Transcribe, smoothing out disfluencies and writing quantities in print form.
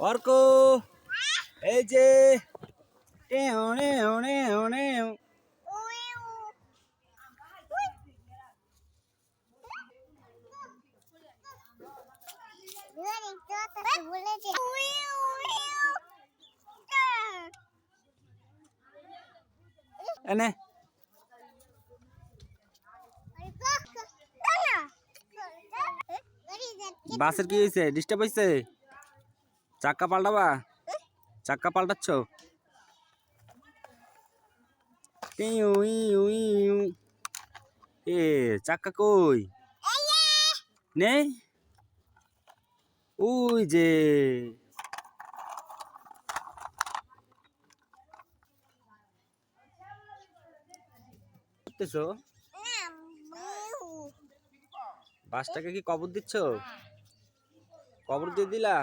অর্ক এই যে টেও টেও টেও টেও। এনে বাসের কি হয়েছে? ডিস্টার্ব হয়েছে? চাক্কা পাল্টাবা? চাক্কা পাল্টাচ্ছ? এ চাক্কা কই নেই? ওই যে করতেছো বাসটাকে কি কবর দিচ্ছ? কবর দিয়ে দিলা?